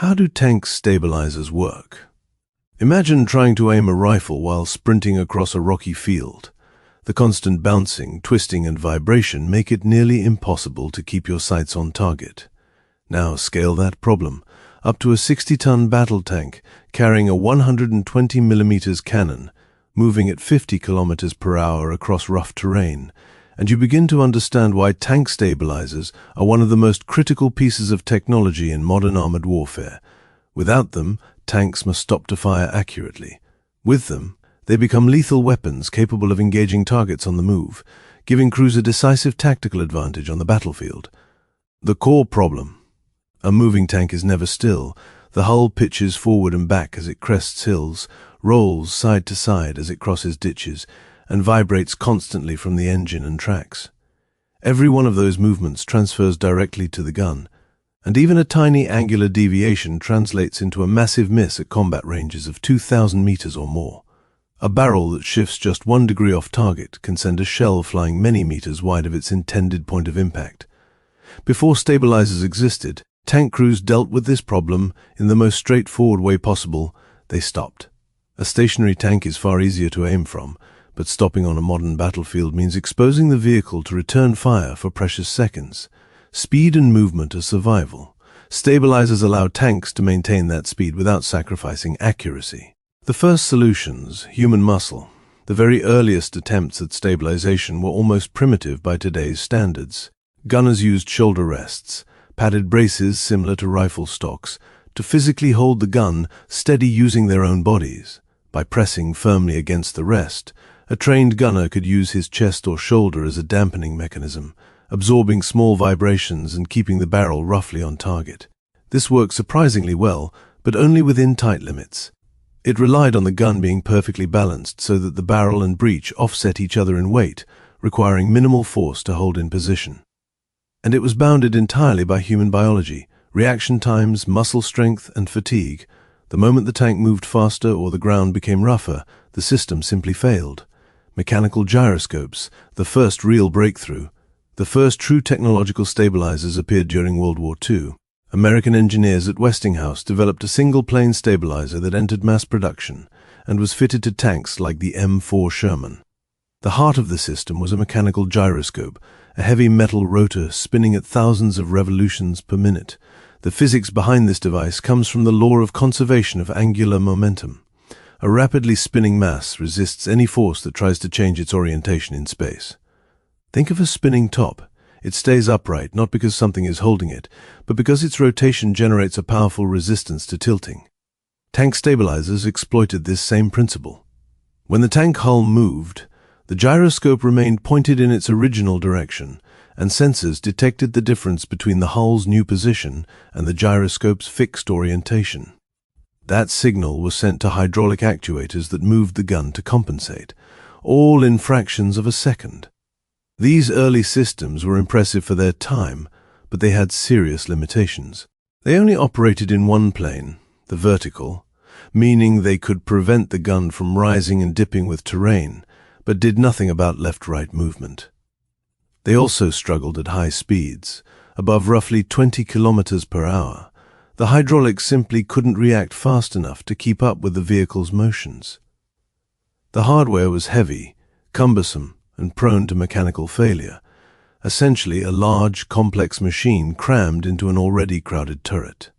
How do tank stabilizers work? Imagine trying to aim a rifle while sprinting across a rocky field. The constant bouncing, twisting, and vibration make it nearly impossible to keep your sights on target. Now scale that problem up to a 60-ton battle tank carrying a 120mm cannon, moving at 50 kilometers per hour across rough terrain, and you begin to understand why tank stabilizers are one of the most critical pieces of technology in modern armored warfare. Without them, tanks must stop to fire accurately. With them, they become lethal weapons capable of engaging targets on the move, giving crews a decisive tactical advantage on the battlefield. The core problem: a moving tank is never still. The hull pitches forward and back as it crests hills, rolls side to side as it crosses ditches, and vibrates constantly from the engine and tracks. Every one of those movements transfers directly to the gun, and even a tiny angular deviation translates into a massive miss at combat ranges of 2,000 meters or more. A barrel that shifts just 1 degree off target can send a shell flying many meters wide of its intended point of impact. Before stabilizers existed, tank crews dealt with this problem in the most straightforward way possible. They stopped. A stationary tank is far easier to aim from, but stopping on a modern battlefield means exposing the vehicle to return fire for precious seconds. Speed and movement are survival. Stabilizers allow tanks to maintain that speed without sacrificing accuracy. The first solutions, human muscle, the very earliest attempts at stabilization, were almost primitive by today's standards. Gunners used shoulder rests, padded braces similar to rifle stocks, to physically hold the gun steady using their own bodies. By pressing firmly against the rest, a trained gunner could use his chest or shoulder as a dampening mechanism, absorbing small vibrations and keeping the barrel roughly on target. This worked surprisingly well, but only within tight limits. It relied on the gun being perfectly balanced so that the barrel and breech offset each other in weight, requiring minimal force to hold in position. And it was bounded entirely by human biology, reaction times, muscle strength, and fatigue. The moment the tank moved faster or the ground became rougher, the system simply failed. Mechanical gyroscopes, the first real breakthrough. The first true technological stabilizers appeared during World War II. American engineers at Westinghouse developed a single-plane stabilizer that entered mass production and was fitted to tanks like the M4 Sherman. The heart of the system was a mechanical gyroscope, a heavy metal rotor spinning at thousands of revolutions per minute. The physics behind this device comes from the law of conservation of angular momentum. A rapidly spinning mass resists any force that tries to change its orientation in space. Think of a spinning top. It stays upright not because something is holding it, but because its rotation generates a powerful resistance to tilting. Tank stabilizers exploited this same principle. When the tank hull moved, the gyroscope remained pointed in its original direction, and sensors detected the difference between the hull's new position and the gyroscope's fixed orientation. That signal was sent to hydraulic actuators that moved the gun to compensate, all in fractions of a second. These early systems were impressive for their time, but they had serious limitations. They only operated in one plane, the vertical, meaning they could prevent the gun from rising and dipping with terrain, but did nothing about left-right movement. They also struggled at high speeds, above roughly 20 kilometers per hour. The hydraulics simply couldn't react fast enough to keep up with the vehicle's motions. The hardware was heavy, cumbersome, and prone to mechanical failure, essentially a large, complex machine crammed into an already crowded turret.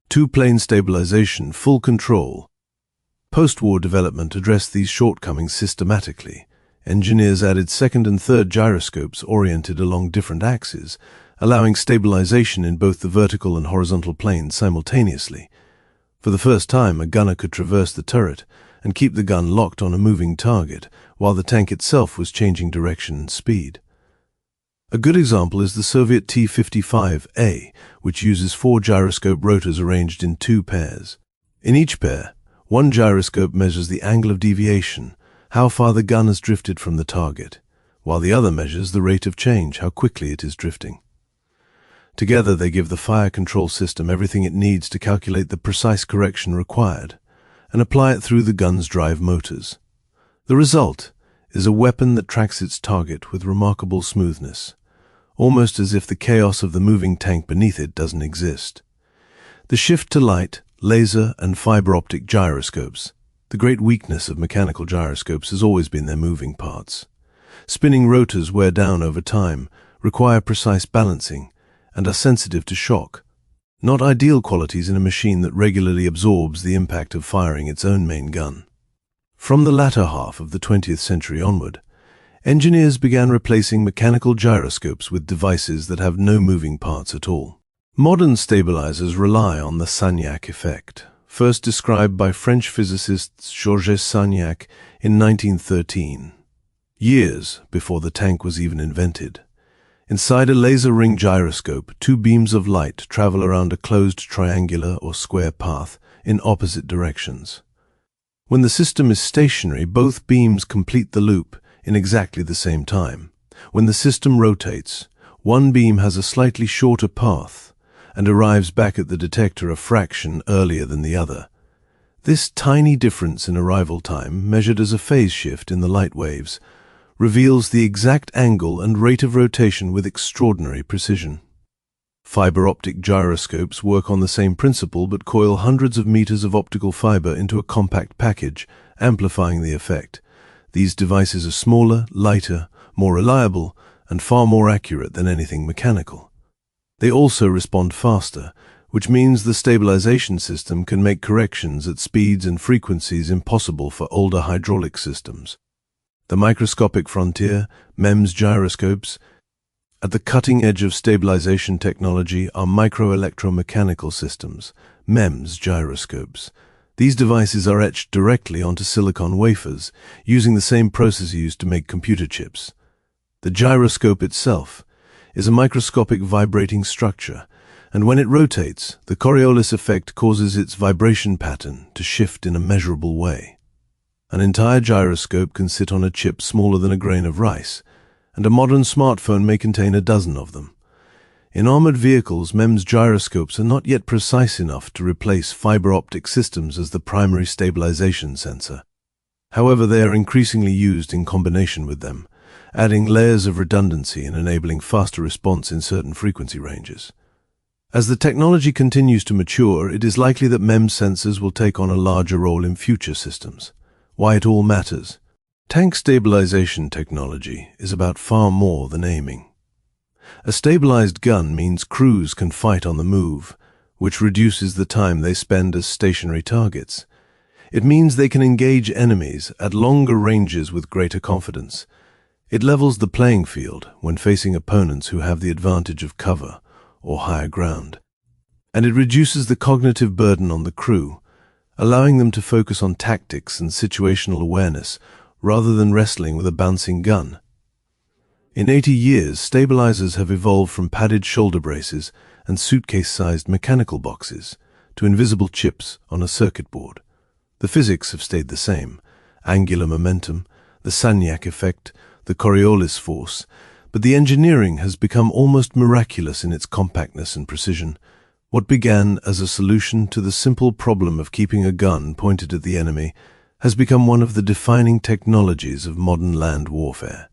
Two-plane stabilization, full control. Post-war development addressed these shortcomings systematically. Engineers added second and third gyroscopes oriented along different axes, allowing stabilization in both the vertical and horizontal planes simultaneously. For the first time, a gunner could traverse the turret and keep the gun locked on a moving target, while the tank itself was changing direction and speed. A good example is the Soviet T-55A, which uses 4 gyroscope rotors arranged in 2 pairs. In each pair, one gyroscope measures the angle of deviation, how far the gun has drifted from the target, while the other measures the rate of change, how quickly it is drifting. Together they give the fire control system everything it needs to calculate the precise correction required, and apply it through the gun's drive motors. The result is a weapon that tracks its target with remarkable smoothness, almost as if the chaos of the moving tank beneath it doesn't exist. The shift to light, laser, and fiber optic gyroscopes. The great weakness of mechanical gyroscopes has always been their moving parts. Spinning rotors wear down over time, require precise balancing, and are sensitive to shock. Not ideal qualities in a machine that regularly absorbs the impact of firing its own main gun. From the latter half of the 20th century onward, engineers began replacing mechanical gyroscopes with devices that have no moving parts at all. Modern stabilizers rely on the Sagnac effect, first described by French physicists Georges Sagnac in 1913, years before the tank was even invented. Inside a laser ring gyroscope, two beams of light travel around a closed triangular or square path in opposite directions. When the system is stationary, both beams complete the loop in exactly the same time. When the system rotates, one beam has a slightly shorter path and arrives back at the detector a fraction earlier than the other. This tiny difference in arrival time, measured as a phase shift in the light waves, reveals the exact angle and rate of rotation with extraordinary precision. Fiber optic gyroscopes work on the same principle but coil hundreds of meters of optical fiber into a compact package, amplifying the effect. These devices are smaller, lighter, more reliable, and far more accurate than anything mechanical. They also respond faster, which means the stabilization system can make corrections at speeds and frequencies impossible for older hydraulic systems. The microscopic frontier, MEMS gyroscopes. At the cutting edge of stabilization technology are microelectromechanical systems, MEMS gyroscopes. These devices are etched directly onto silicon wafers, using the same process used to make computer chips. The gyroscope itself is a microscopic vibrating structure, and when it rotates, the Coriolis effect causes its vibration pattern to shift in a measurable way. An entire gyroscope can sit on a chip smaller than a grain of rice, and a modern smartphone may contain a dozen of them. In armored vehicles, MEMS gyroscopes are not yet precise enough to replace fiber optic systems as the primary stabilization sensor. However, they are increasingly used in combination with them, adding layers of redundancy and enabling faster response in certain frequency ranges. As the technology continues to mature, it is likely that MEMS sensors will take on a larger role in future systems. Why it all matters. Tank stabilization technology is about far more than aiming. A stabilized gun means crews can fight on the move, which reduces the time they spend as stationary targets. It means they can engage enemies at longer ranges with greater confidence. It levels the playing field when facing opponents who have the advantage of cover or higher ground. And it reduces the cognitive burden on the crew, allowing them to focus on tactics and situational awareness rather than wrestling with a bouncing gun. In 80 years, stabilizers have evolved from padded shoulder braces and suitcase-sized mechanical boxes to invisible chips on a circuit board. The physics have stayed the same: angular momentum, the Sagnac effect, the Coriolis force, but the engineering has become almost miraculous in its compactness and precision. What began as a solution to the simple problem of keeping a gun pointed at the enemy has become one of the defining technologies of modern land warfare.